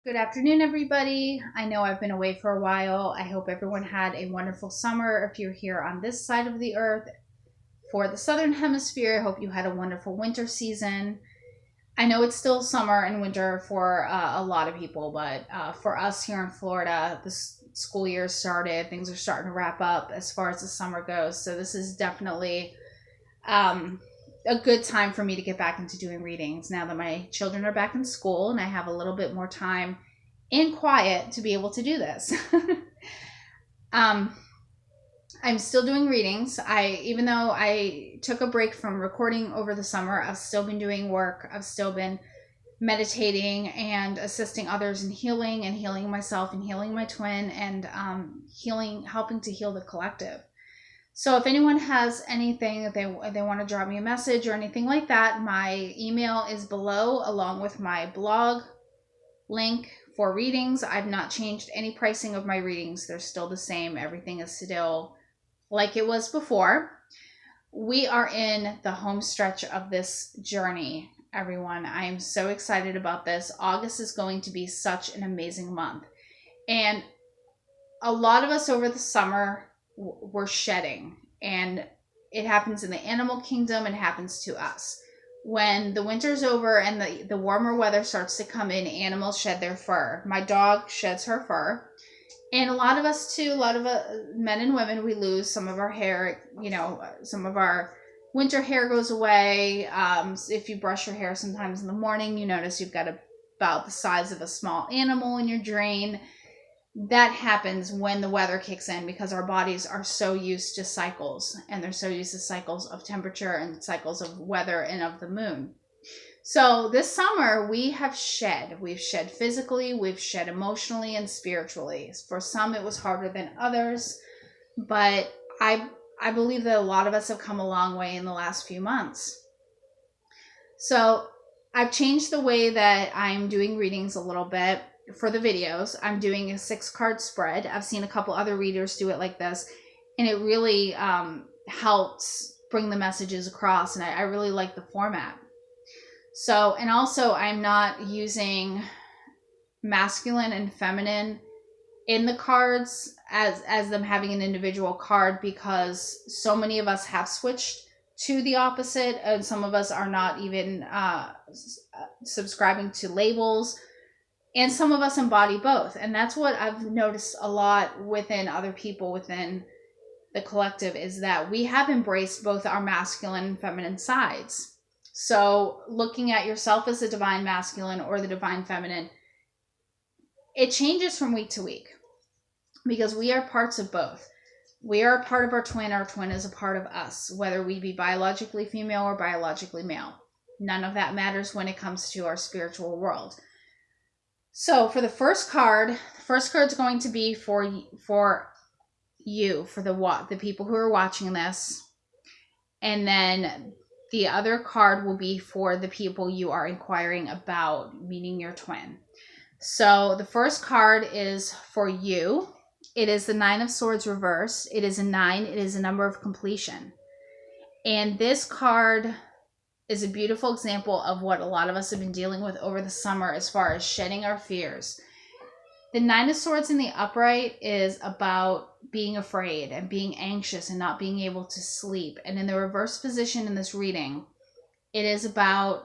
Good afternoon, everybody. I know I've been away for a while. I hope everyone had a wonderful summer. If you're here on this side of the earth, for the southern hemisphere, I hope you had a wonderful winter season. I know it's still summer and winter for a lot of people, but for us here in Florida, the school year started. Things are starting to wrap up as far as the summer goes. So this is definitely um, a good time for me to get back into doing readings now that my children are back in school and I have a little bit more time and quiet to be able to do this. um, I'm still doing readings. Even though I took a break from recording over the summer, I've still been doing work. I've still been meditating and assisting others in healing and healing myself and healing my twin and helping to heal the collective. So if anyone has anything that they want to drop me a message or anything like that, my email is below along with my blog link for readings. I've not changed any pricing of my readings. They're still the same. Everything is still like it was before. We are in the home stretch of this journey, everyone. I am so excited about this. August is going to be such an amazing month. And a lot of us over the summer were shedding, and it happens in the animal kingdom. It happens to us. When the winter's over and the warmer weather starts to come in, animals shed their fur. My dog sheds her fur. And a lot of us too, a lot of men and women, we lose some of our hair. Some of our winter hair goes away. If you brush your hair sometimes in the morning, you notice you've got about the size of a small animal in your drain. That happens when the weather kicks in because our bodies are so used to cycles, and they're so used to cycles of temperature and cycles of weather and of the moon. So this summer we've shed physically, we've shed emotionally and spiritually. For some it was harder than others, but I believe that a lot of us have come a long way in the last few months. So I've changed the way that I'm doing readings a little bit. For the videos, I'm doing a 6-card spread. I've seen a couple other readers do it like this, and it really helps bring the messages across, and I really like the format. So, and also I'm not using masculine and feminine in the cards as them having an individual card, because so many of us have switched to the opposite, and some of us are not even subscribing to labels. And some of us embody both. And that's what I've noticed a lot within other people within the collective, is that we have embraced both our masculine and feminine sides. So looking at yourself as the divine masculine or the divine feminine, it changes from week to week because we are parts of both. We are a part of our twin is a part of us, whether we be biologically female or biologically male. None of that matters when it comes to our spiritual world. So for the first card is going to be for you, for the people who are watching this. And then the other card will be for the people you are inquiring about, meaning your twin. So the first card is for you. It is the 9 of Swords reversed. It is a 9. It is a number of completion. And this card is a beautiful example of what a lot of us have been dealing with over the summer as far as shedding our fears. The 9 of Swords in the upright is about being afraid and being anxious and not being able to sleep. And in the reverse position in this reading, it is about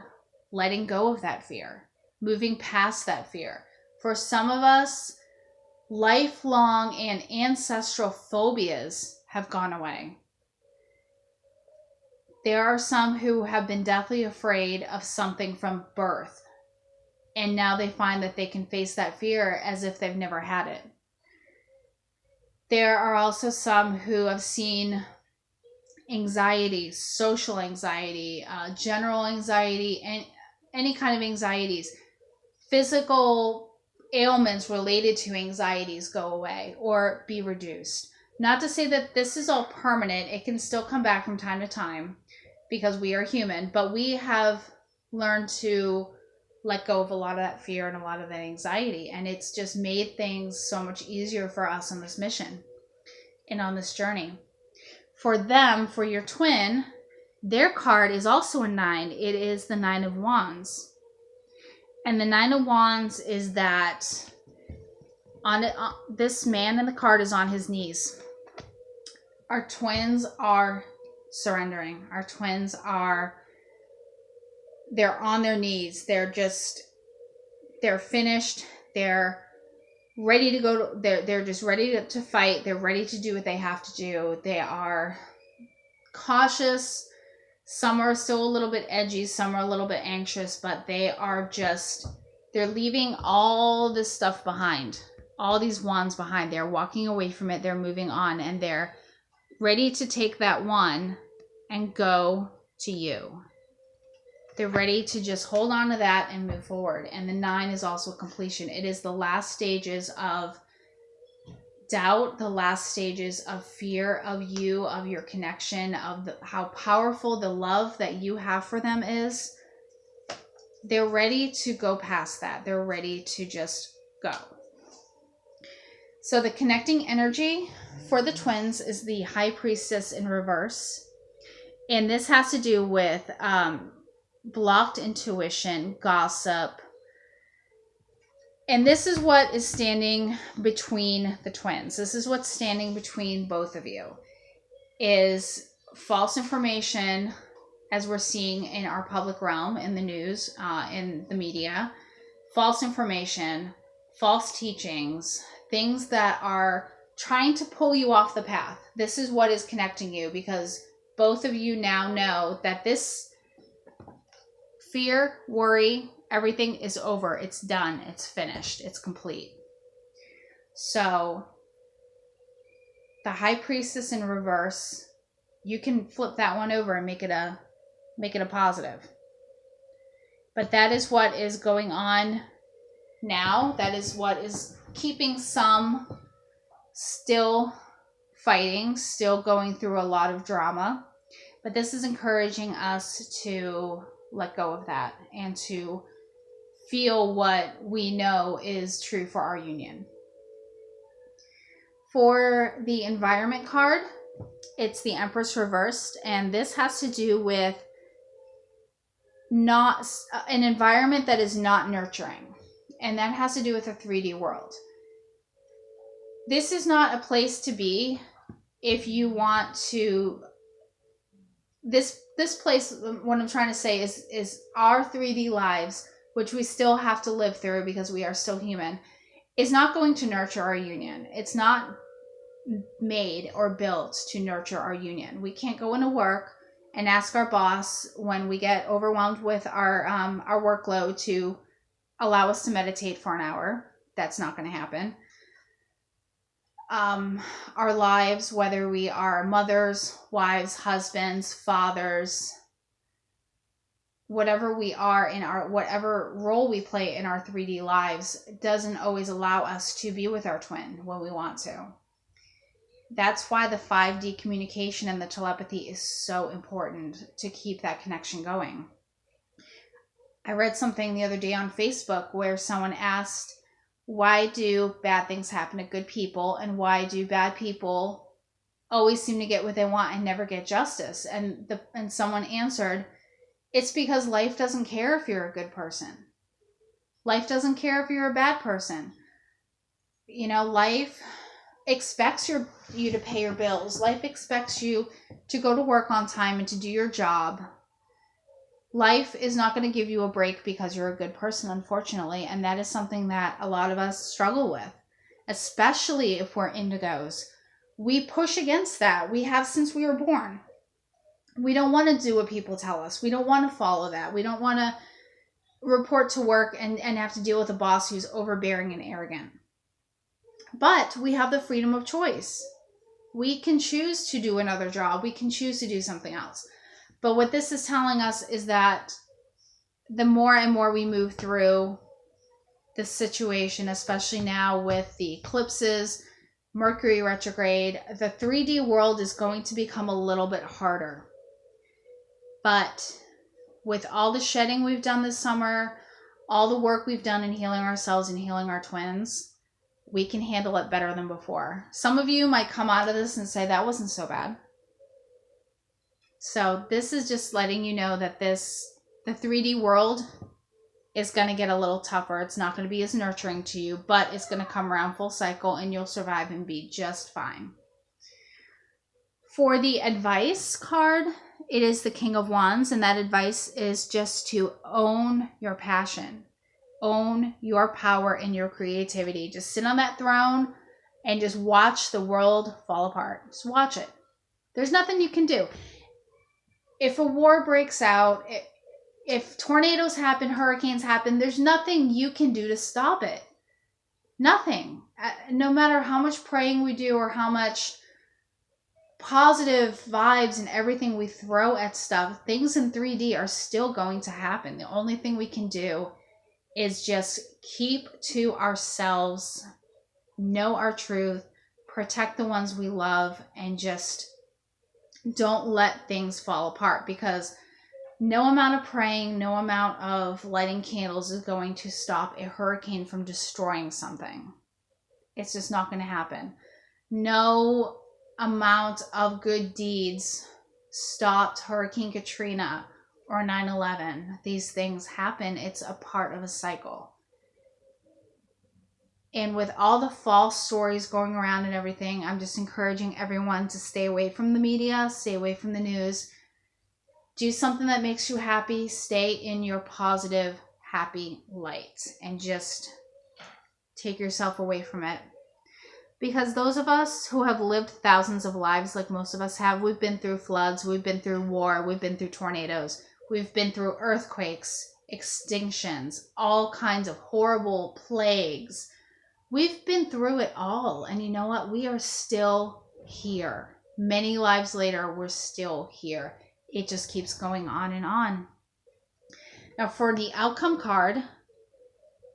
letting go of that fear, moving past that fear. For some of us, lifelong and ancestral phobias have gone away. There are some who have been deathly afraid of something from birth, and now they find that they can face that fear as if they've never had it. There are also some who have seen anxiety, social anxiety, general anxiety, and any kind of anxieties, physical ailments related to anxieties go away or be reduced. Not to say that this is all permanent. It can still come back from time to time because we are human, but we have learned to let go of a lot of that fear and a lot of that anxiety. And it's just made things so much easier for us on this mission and on this journey. For them, for your twin, their card is also a 9. It is the 9 of Wands. And the Nine of Wands is that this man in the card is on his knees. Our twins are surrendering. Our twins they're on their knees. They're finished. They're ready to go. They're just ready to fight. They're ready to do what they have to do. They are cautious. Some are still a little bit edgy. Some are a little bit anxious, but they're leaving all this stuff behind. All these wands behind. They're walking away from it. They're moving on, and they're ready to take that one and go to you. They're ready to just hold on to that and move forward. And the 9 is also completion. It is the last stages of doubt, the last stages of fear of you, of your connection, of how powerful the love that you have for them is. They're ready to go past that. They're ready to just go. So the connecting energy for the twins is the High Priestess in reverse. And this has to do with blocked intuition, gossip. And this is what is standing between the twins. This is what's standing between both of you. Is false information, as we're seeing in our public realm, in the news, in the media. False information, false teachings, things that are trying to pull you off the path. This is what is connecting you, because both of you now know that this fear, worry, everything is over. It's done. It's finished. It's complete. So the High Priestess in reverse, you can flip that one over and make it a positive. But that is what is going on now. That is what is keeping some still fighting, still going through a lot of drama. But this is encouraging us to let go of that and to feel what we know is true for our union. For the environment card, it's the Empress reversed, and this has to do with not an environment that is not nurturing, and that has to do with the 3D world. This is not a place to be if you want to. This place, what I'm trying to say is our 3D lives, which we still have to live through because we are still human, is not going to nurture our union. It's not made or built to nurture our union. We can't go into work and ask our boss when we get overwhelmed with our workload to allow us to meditate for an hour. That's not going to happen. Our lives, whether we are mothers, wives, husbands, fathers, whatever we are in whatever role we play in our 3D lives, doesn't always allow us to be with our twin when we want to. That's why the 5D communication and the telepathy is so important to keep that connection going. I read something the other day on Facebook where someone asked, why do bad things happen to good people, and why do bad people always seem to get what they want and never get justice? And someone answered, it's because life doesn't care if you're a good person. Life doesn't care if you're a bad person. You know, life expects you to pay your bills. Life expects you to go to work on time and to do your job. Life is not going to give you a break because you're a good person, unfortunately. And that is something that a lot of us struggle with, especially if we're indigos. We push against that. We have since we were born. We don't want to do what people tell us. We don't want to follow that. We don't want to report to work and have to deal with a boss who's overbearing and arrogant. But we have the freedom of choice. We can choose to do another job. We can choose to do something else. But what this is telling us is that the more and more we move through this situation, especially now with the eclipses, Mercury retrograde, the 3D world is going to become a little bit harder. But with all the shedding we've done this summer, all the work we've done in healing ourselves and healing our twins, we can handle it better than before. Some of you might come out of this and say, that wasn't so bad. So this is just letting you know that the 3D world is going to get a little tougher. It's not going to be as nurturing to you, but it's going to come around full cycle and you'll survive and be just fine. For the advice card, it is the King of Wands, and that advice is just to own your passion, own your power and your creativity. Just sit on that throne and just watch the world fall apart. Just watch it. There's nothing you can do. If a war breaks out, if tornadoes happen, hurricanes happen, there's nothing you can do to stop it. Nothing. No matter how much praying we do or how much positive vibes and everything we throw at stuff, things in 3D are still going to happen. The only thing we can do is just keep to ourselves, know our truth, protect the ones we love, and just don't let things fall apart, because no amount of praying, no amount of lighting candles is going to stop a hurricane from destroying something. It's just not going to happen. No amount of good deeds stopped Hurricane Katrina or 9/11. These things happen. It's a part of a cycle. And with all the false stories going around and everything, I'm just encouraging everyone to stay away from the media, stay away from the news. Do something that makes you happy. Stay in your positive, happy light, and just take yourself away from it. Because those of us who have lived thousands of lives, like most of us have, we've been through floods, we've been through war, we've been through tornadoes, we've been through earthquakes, extinctions, all kinds of horrible plagues. We've been through it all. And you know what? We are still here. Many lives later, we're still here. It just keeps going on and on. Now for the outcome card,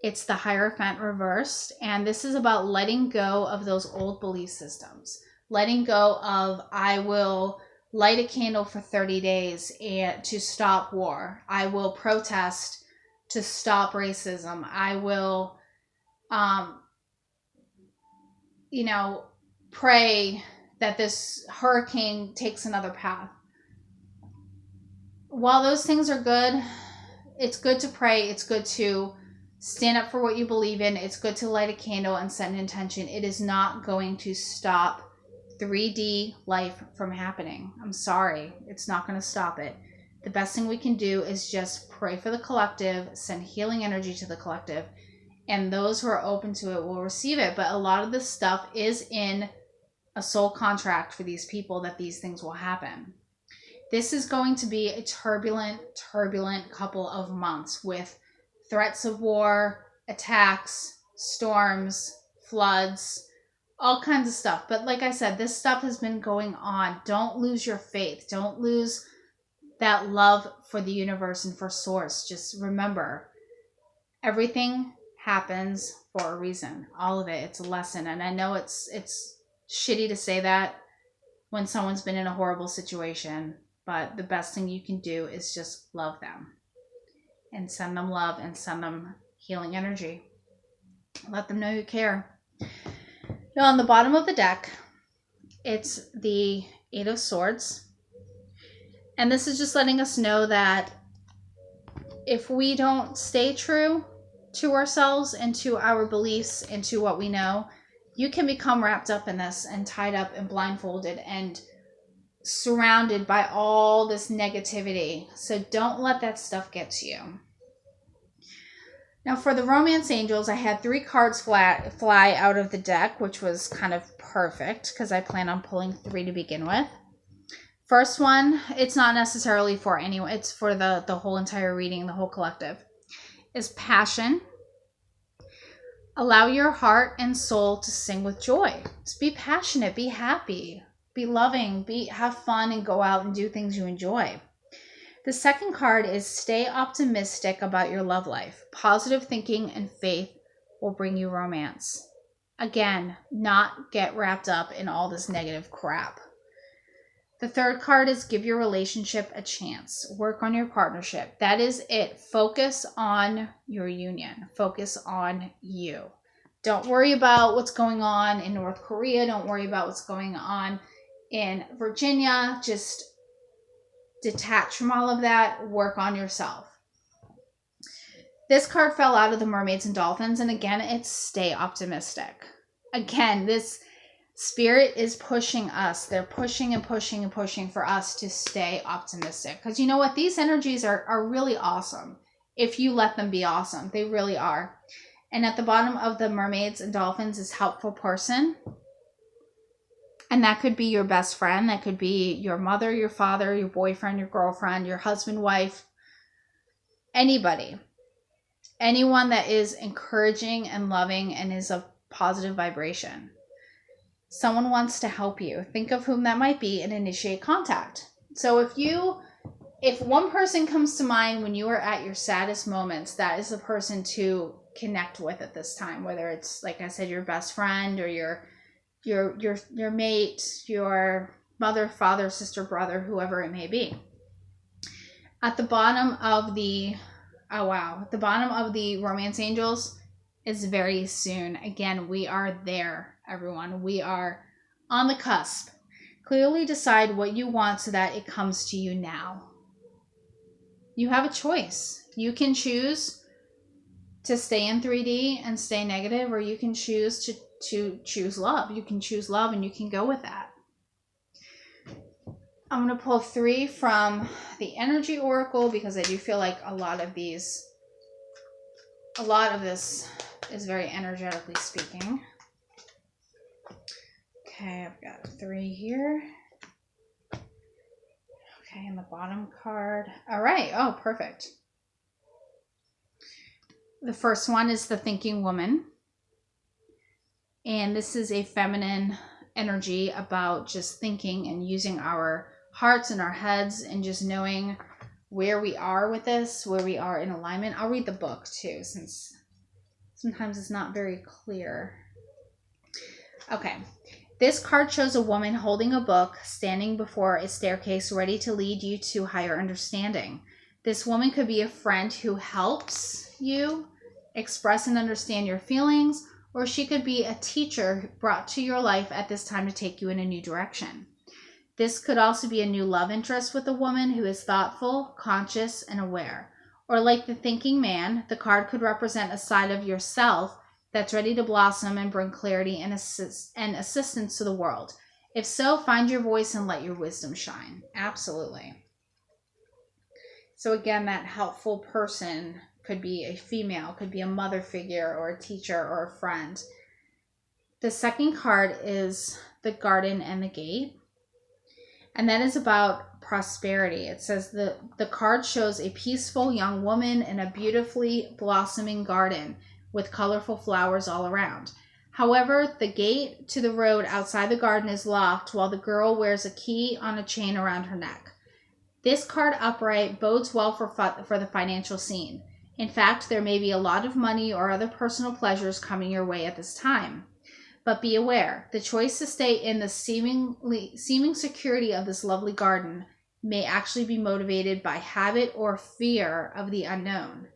it's the Hierophant reversed, and this is about letting go of those old belief systems. Letting go of, I will light a candle for 30 days to stop war. I will protest to stop racism. I will, pray that this hurricane takes another path. While those things are good, it's good to pray. It's good to stand up for what you believe in. It's good to light a candle and set an intention. It is not going to stop 3D life from happening. I'm sorry. It's not going to stop it. The best thing we can do is just pray for the collective, send healing energy to the collective, and those who are open to it will receive it. But a lot of this stuff is in a soul contract for these people that these things will happen. This is going to be a turbulent couple of months with threats of war, attacks, storms, floods, all kinds of stuff. But like I said, this stuff has been going on. Don't lose your faith. Don't lose that love for the universe and for source. Just remember, everything happens for a reason. All of it. It's a lesson. And I know it's shitty to say that when someone's been in a horrible situation, but the best thing you can do is just love them. And send them love and send them healing energy. Let them know you care. Now on the bottom of the deck, it's the Eight of Swords. And this is just letting us know that if we don't stay true to ourselves and to our beliefs and to what we know, you can become wrapped up in this and tied up and blindfolded and surrounded by all this negativity. So don't let that stuff get to you. Now for the romance angels, I had 3 cards fly out of the deck, which was kind of perfect because I plan on pulling 3 to begin with. First one, it's not necessarily for anyone. It's for the whole entire reading, the whole collective, is passion. Allow your heart and soul to sing with joy. Just be passionate, be happy. Be loving, have fun, and go out and do things you enjoy. The second card is stay optimistic about your love life. Positive thinking and faith will bring you romance. Again, not get wrapped up in all this negative crap. The third card is give your relationship a chance. Work on your partnership. That is it. Focus on your union. Focus on you. Don't worry about what's going on in North Korea. Don't worry about what's going on in Virginia. Just detach from all of that. Work on yourself. This card fell out of the Mermaids and Dolphins, and again, it's stay optimistic. Again, this Spirit is pushing us. They're pushing and pushing and pushing for us to stay optimistic. Because you know what? These energies are really awesome. If you let them be awesome, they really are. And at the bottom of the Mermaids and Dolphins is helpful person. And that could be your best friend. That could be your mother, your father, your boyfriend, your girlfriend, your husband, wife, anybody. Anyone that is encouraging and loving and is of positive vibration. Someone wants to help you. Think of whom that might be and initiate contact. So if one person comes to mind when you are at your saddest moments, that is the person to connect with at this time. Whether it's, like I said, your best friend or your mate, your mother, father, sister, brother, whoever it may be. At the bottom of the Romance Angels is very soon. Again, we are there, everyone. We are on the cusp. Clearly decide what you want so that it comes to you now. You have a choice. You can choose to stay in 3D and stay negative, or you can choose to choose love. You can choose love and you can go with that. I'm going to pull 3 from the Energy Oracle because I do feel like a lot of this is very energetically speaking. Okay, I've got 3 here. Okay, and the bottom card. All right. Oh, perfect. The first one is the Thinking Woman. And this is a feminine energy about just thinking and using our hearts and our heads and just knowing where we are with this, where we are in alignment. I'll read the book too, since sometimes it's not very clear. Okay. This card shows a woman holding a book, standing before a staircase, ready to lead you to higher understanding. This woman could be a friend who helps you express and understand your feelings, or she could be a teacher brought to your life at this time to take you in a new direction. This could also be a new love interest with a woman who is thoughtful, conscious, and aware. Or like the Thinking Man, the card could represent a side of yourself that's ready to blossom and bring clarity and assistance to the world. If so, find your voice and let your wisdom shine. Absolutely. So again, that helpful person could be a female, could be a mother figure or a teacher or a friend. The second card is the Garden and the Gate. And that is about prosperity. It says the card shows a peaceful young woman in a beautifully blossoming garden with colorful flowers all around. However, the gate to the road outside the garden is locked while the girl wears a key on a chain around her neck. This card upright bodes well for the financial scene. In fact, there may be a lot of money or other personal pleasures coming your way at this time. But be aware, the choice to stay in the seeming security of this lovely garden may actually be motivated by habit or fear of the unknown.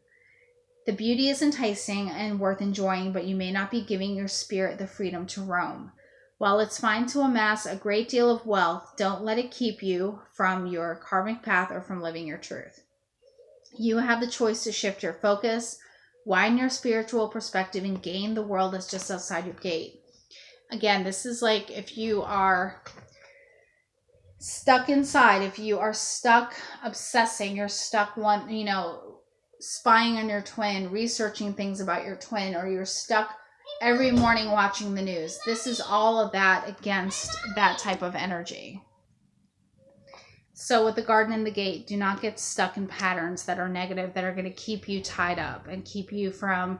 The beauty is enticing and worth enjoying, but you may not be giving your spirit the freedom to roam. While it's fine to amass a great deal of wealth, don't let it keep you from your karmic path or from living your truth. You have the choice to shift your focus, widen your spiritual perspective, and gain the world that's just outside your gate. Again, this is like if you are stuck inside, if you are stuck obsessing, you're stuck spying on your twin, researching things about your twin, or you're stuck every morning watching the news. This is all of that against that type of energy. So with the Garden and the Gate, do not get stuck in patterns that are negative, that are going to keep you tied up and keep you from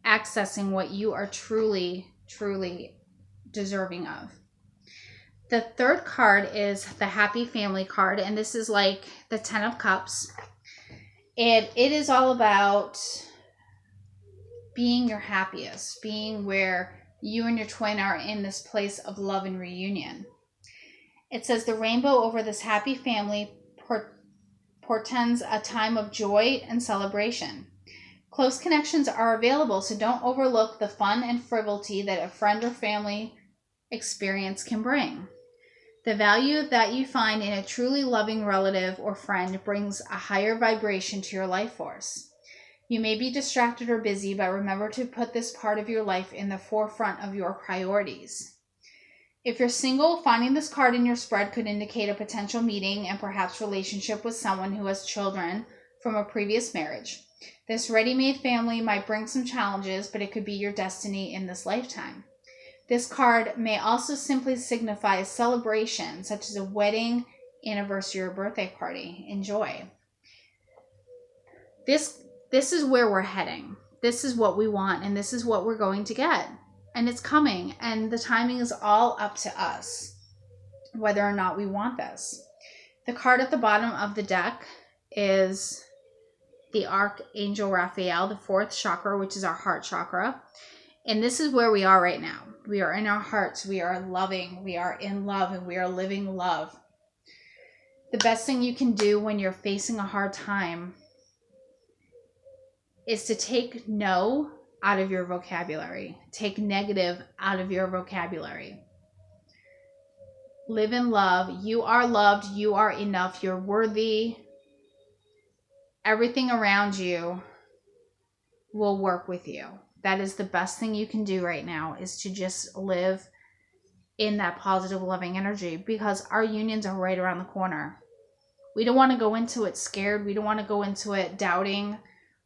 accessing what you are truly, truly deserving of. The third card is the Happy Family card, and this is like the 10 of Cups. And it is all about being your happiest, being where you and your twin are in this place of love and reunion. It says the rainbow over this happy family portends a time of joy and celebration. Close connections are available, so don't overlook the fun and frivolity that a friend or family experience can bring. The value that you find in a truly loving relative or friend brings a higher vibration to your life force. You may be distracted or busy, but remember to put this part of your life in the forefront of your priorities. If you're single, finding this card in your spread could indicate a potential meeting and perhaps relationship with someone who has children from a previous marriage. This ready-made family might bring some challenges, but it could be your destiny in this lifetime. This card may also simply signify a celebration, such as a wedding, anniversary, or birthday party. Enjoy. This is where we're heading. This is what we want, and this is what we're going to get. And it's coming, and the timing is all up to us, whether or not we want this. The card at the bottom of the deck is the Archangel Raphael, the fourth chakra, which is our heart chakra. And this is where we are right now. We are in our hearts. We are loving. We are in love, and we are living love. The best thing you can do when you're facing a hard time is to take no out of your vocabulary. Take negative out of your vocabulary. Live in love. You are loved. You are enough. You're worthy. Everything around you will work with you. That is the best thing you can do right now, is to just live in that positive, loving energy, because our unions are right around the corner. We don't want to go into it scared. We don't want to go into it doubting.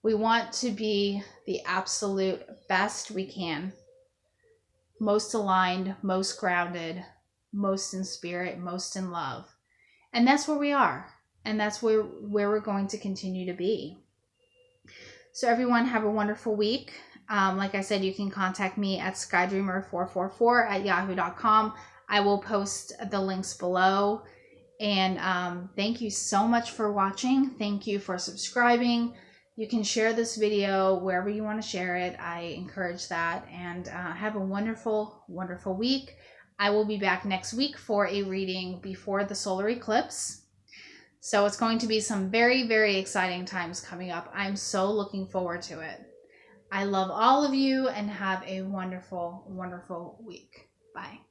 We want to be the absolute best we can. Most aligned, most grounded, most in spirit, most in love. And that's where we are. And that's where we're going to continue to be. So everyone, have a wonderful week. Like I said, you can contact me at skydreamer444@yahoo.com. I will post the links below. And thank you so much for watching. Thank you for subscribing. You can share this video wherever you want to share it. I encourage that. And have a wonderful, wonderful week. I will be back next week for a reading before the solar eclipse. So it's going to be some very, very exciting times coming up. I'm so looking forward to it. I love all of you, and have a wonderful, wonderful week. Bye.